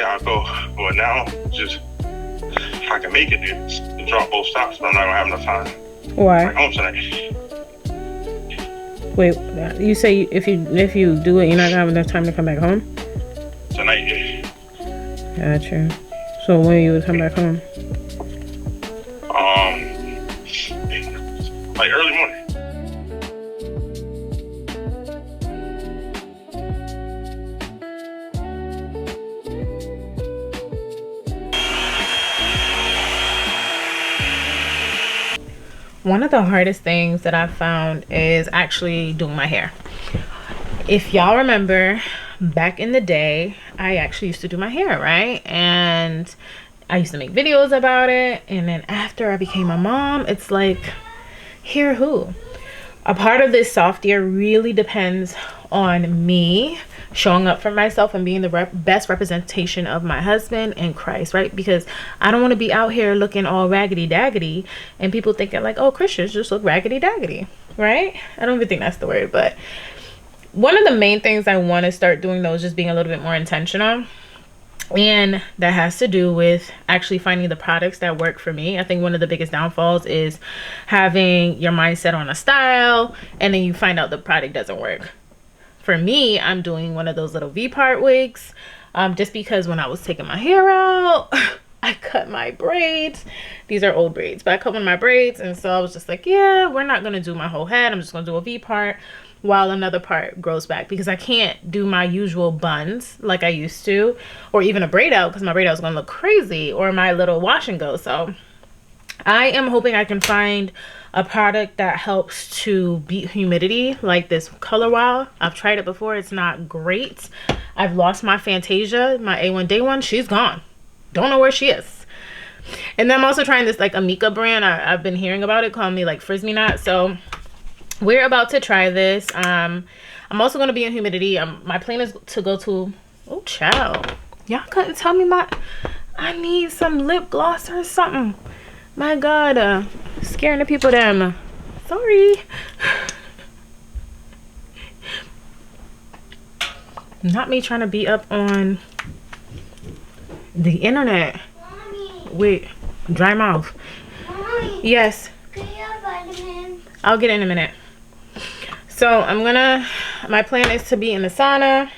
I'll go. But now, just if I can make it, to drop both stops, but I'm not gonna have enough time. Why? Like home tonight. Wait, you say if you do it, you're not gonna have enough time to come back home? Tonight, yeah. Gotcha. So when you would come back home? Like early morning. One of the hardest things that I've found is actually doing my hair. If y'all remember, back in the day, I actually used to do my hair, right? And I used to make videos about it. And then after I became a mom, it's like, hair who? A part of this soft year really depends on me showing up for myself and being the best representation of my husband and Christ, right? Because I don't want to be out here looking all raggedy daggedy and people thinking like, oh, Christians just look raggedy daggedy, right? I don't even think that's the word, but one of the main things I want to start doing though is just being a little bit more intentional. And that has to do with actually finding the products that work for me. I think one of the biggest downfalls is having your mindset on a style and then you find out the product doesn't work. For me, I'm doing one of those little V-part wigs just because when I was taking my hair out, I cut my braids. These are old braids, but I cut one of my braids. And so I was just like, yeah, we're not going to do my whole head. I'm just going to do a V-part while another part grows back because I can't do my usual buns like I used to, or even a braid out because my braid out is going to look crazy, or my little wash and go. So I am hoping I can find a product that helps to beat humidity, like this Color Wow. I've tried it before. It's not great. I've lost my Fantasia, my A1 Day one. She's gone. Don't know where she is. And then I'm also trying this like Amika brand. I've been hearing about it, calling me like Frisbee Knot. So we're about to try this. I'm also going to be in humidity. My plan is to go to, oh child, y'all couldn't tell me I need some lip gloss or something. My God, scaring the people them. Sorry. Not me trying to be up on the internet. Mommy. Wait, dry mouth. Mommy. Yes. Can you have vitamin? I'll get in a minute. So my plan is to be in the sauna,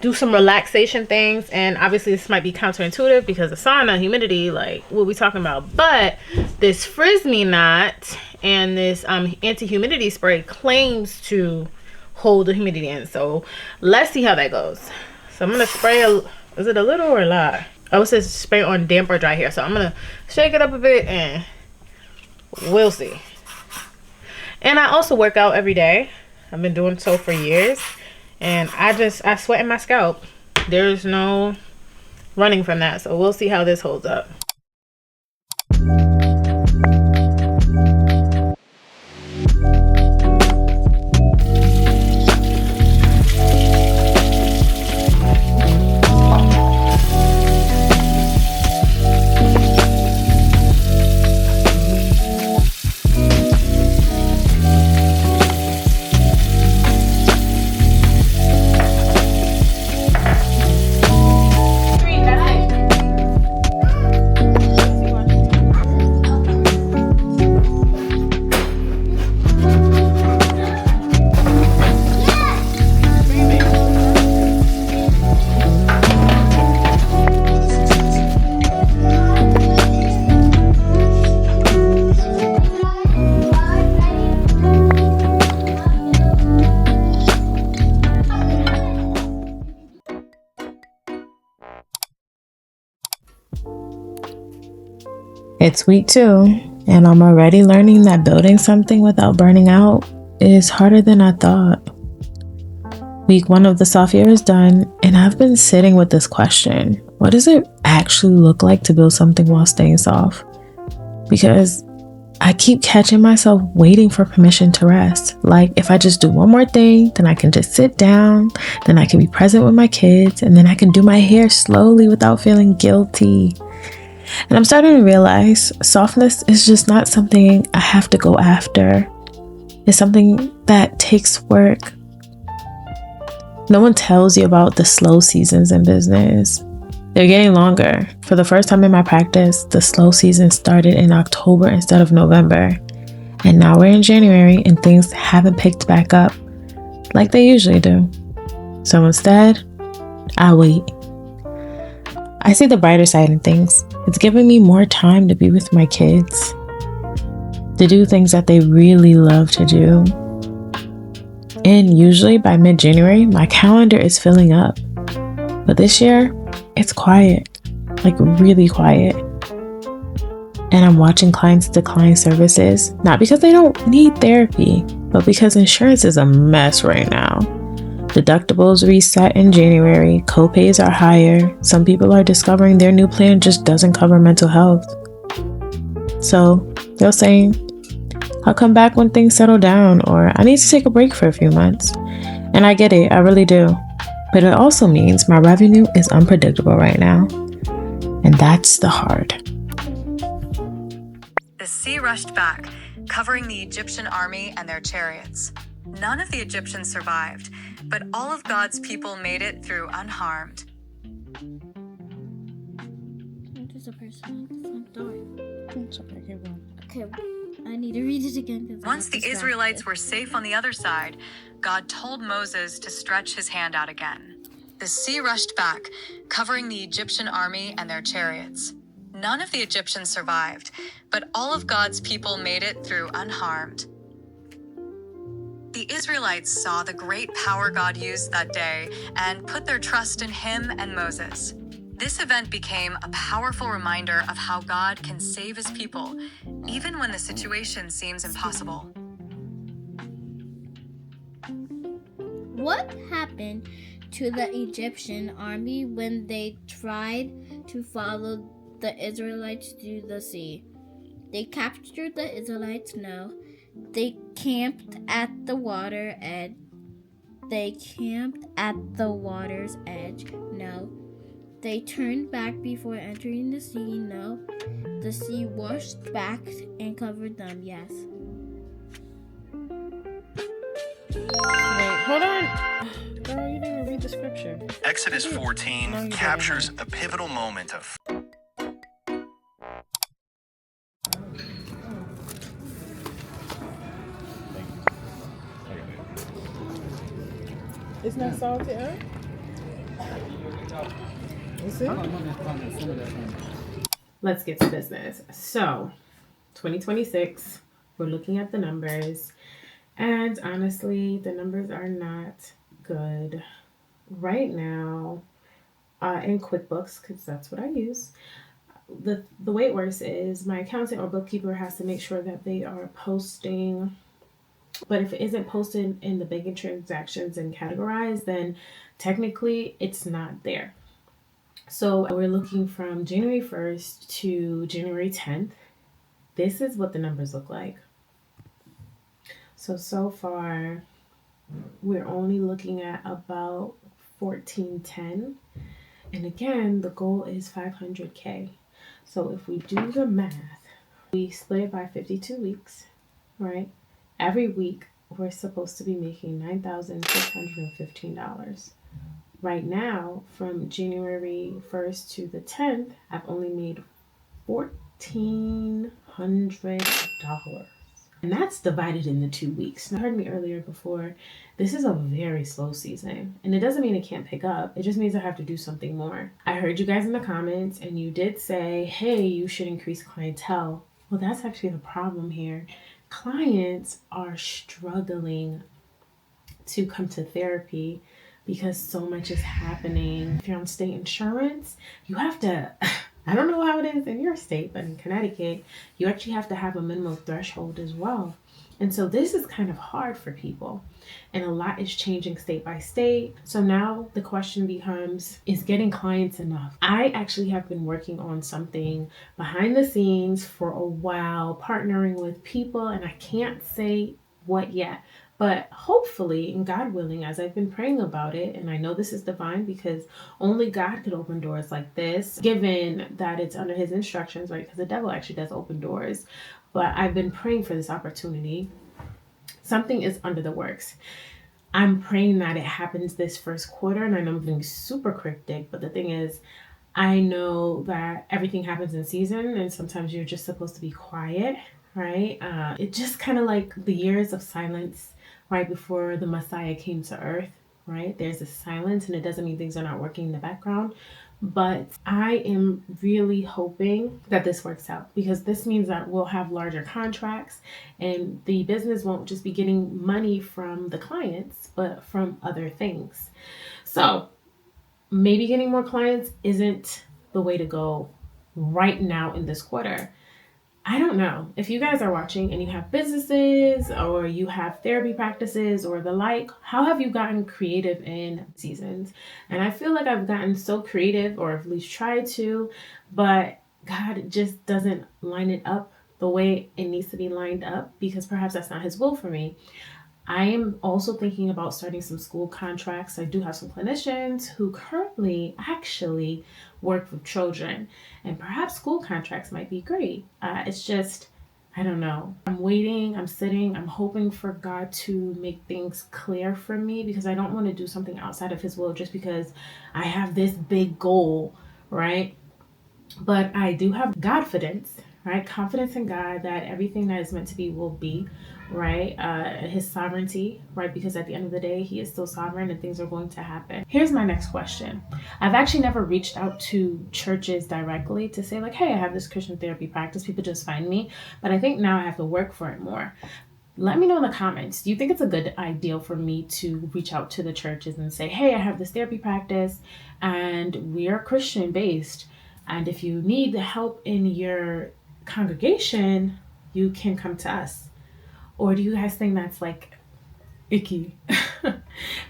do some relaxation things, and obviously this might be counterintuitive because the sauna, humidity, like what we talking about, but this Frisbee Knot and this anti-humidity spray claims to hold the humidity in. So let's see how that goes. So I'm gonna spray is it a little or a lot? Oh, it says spray on damp or dry hair. So I'm gonna shake it up a bit and we'll see. And I also work out every day. I've been doing so for years. And I sweat in my scalp. There's no running from that. So we'll see how this holds up. It's week 2, and I'm already learning that building something without burning out is harder than I thought. Week 1 of the soft year is done, and I've been sitting with this question. What does it actually look like to build something while staying soft? Because I keep catching myself waiting for permission to rest. Like, if I just do one more thing, then I can just sit down, then I can be present with my kids, and then I can do my hair slowly without feeling guilty. And I'm starting to realize softness is just not something I have to go after. It's something that takes work. No one tells you about the slow seasons in business, They're getting longer. For the first time in my practice, the slow season started in October instead of November. And now we're in January and things haven't picked back up like they usually do. So instead, I wait. I see the brighter side in things. It's giving me more time to be with my kids, to do things that they really love to do. And usually by mid-January, my calendar is filling up. But this year, it's quiet, like really quiet. And I'm watching clients decline services, not because they don't need therapy, but because insurance is a mess right now. Deductibles reset in January, copays are higher. Some people are discovering their new plan just doesn't cover mental health. So they're saying, I'll come back when things settle down, or I need to take a break for a few months. And I get it, I really do. But it also means my revenue is unpredictable right now. And that's the hard. The sea rushed back, covering the Egyptian army and their chariots. None of the Egyptians survived, but all of God's people made it through unharmed. There's a person at the front door. Okay, I need to read it again. Once the Israelites were safe on the other side, God told Moses to stretch his hand out again. The sea rushed back, covering the Egyptian army and their chariots. None of the Egyptians survived, but all of God's people made it through unharmed. The Israelites saw the great power God used that day and put their trust in him and Moses. This event became a powerful reminder of how God can save his people, even when the situation seems impossible. What happened to the Egyptian army when they tried to follow the Israelites through the sea? They captured the Israelites? No. They camped at the water edge. They camped at the water's edge? No. They turned back before entering the sea? No. The sea washed back and covered them? Yes. Wait, hold on. Girl, you didn't read the scripture. Exodus 14 No, you captures didn't. a pivotal moment of It's not salted, huh? Is it? Let's get to business. So, 2026, we're looking at the numbers, and honestly, the numbers are not good right now. In QuickBooks, because that's what I use. The way it works is my accountant or bookkeeper has to make sure that they are posting. But if it isn't posted in the banking transactions and categorized, then technically it's not there. So we're looking from January 1st to January 10th. This is what the numbers look like. So far, we're only looking at about 1410. And again, the goal is 500K. So if we do the math, we split it by 52 weeks, right? Every week, we're supposed to be making $9,615. Right now, from January 1st to the 10th, I've only made $1,400. And that's divided into 2 weeks. Now, you heard me earlier before, this is a very slow season. And it doesn't mean it can't pick up. It just means I have to do something more. I heard you guys in the comments, and you did say, hey, you should increase clientele. Well, that's actually the problem here. Clients are struggling to come to therapy because so much is happening. If you're on state insurance, you have to, I don't know how it is in your state, but in Connecticut, you actually have to have a minimum threshold as well. And so this is kind of hard for people. And a lot is changing state by state. So now the question becomes, is getting clients enough? I actually have been working on something behind the scenes for a while, partnering with people, and I can't say what yet. But hopefully, and God willing, as I've been praying about it, and I know this is divine because only God could open doors like this, given that it's under his instructions, right? Because the devil actually does open doors. But I've been praying for this opportunity. Something is under the works. I'm praying that it happens this first quarter, and I know I'm being super cryptic, but the thing is, I know that everything happens in season, and sometimes you're just supposed to be quiet, right? It just kind of like the years of silence right before the Messiah came to earth, right? There's a silence, and it doesn't mean things are not working in the background. But I am really hoping that this works out, because this means that we'll have larger contracts and the business won't just be getting money from the clients, but from other things. So maybe getting more clients isn't the way to go right now in this quarter. I don't know. If you guys are watching and you have businesses or you have therapy practices or the like, how have you gotten creative in seasons? And I feel like I've gotten so creative, or at least tried to, but God just doesn't line it up the way it needs to be lined up, because perhaps that's not His will for me. I am also thinking about starting some school contracts. I do have some clinicians who currently actually work with children, and perhaps school contracts might be great. It's just, I don't know. I'm waiting, I'm sitting, I'm hoping for God to make things clear for me, because I don't want to do something outside of His will just because I have this big goal, right? But I do have Godfidence, right? Confidence in God that everything that is meant to be will be, right? His sovereignty, right? Because at the end of the day, He is still sovereign and things are going to happen. Here's my next question. I've actually never reached out to churches directly to say like, hey, I have this Christian therapy practice. People just find me. But I think now I have to work for it more. Let me know in the comments. Do you think it's a good idea for me to reach out to the churches and say, hey, I have this therapy practice and we are Christian based, and if you need help in your congregation, you can come to us? Or do you guys think that's like icky?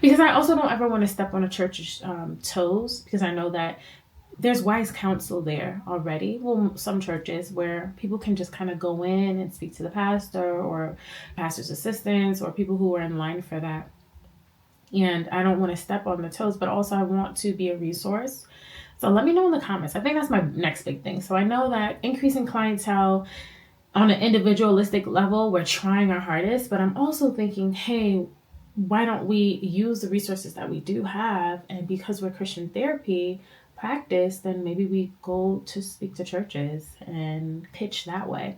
Because I also don't ever want to step on a church's toes, because I know that there's wise counsel there already. Well, some churches where people can just kind of go in and speak to the pastor or pastor's assistants or people who are in line for that. And I don't want to step on the toes, but also I want to be a resource. So let me know in the comments. I think that's my next big thing. So I know that increasing clientele on an individualistic level, we're trying our hardest, but I'm also thinking, hey, why don't we use the resources that we do have? And because we're Christian therapy practice, then maybe we go to speak to churches and pitch that way.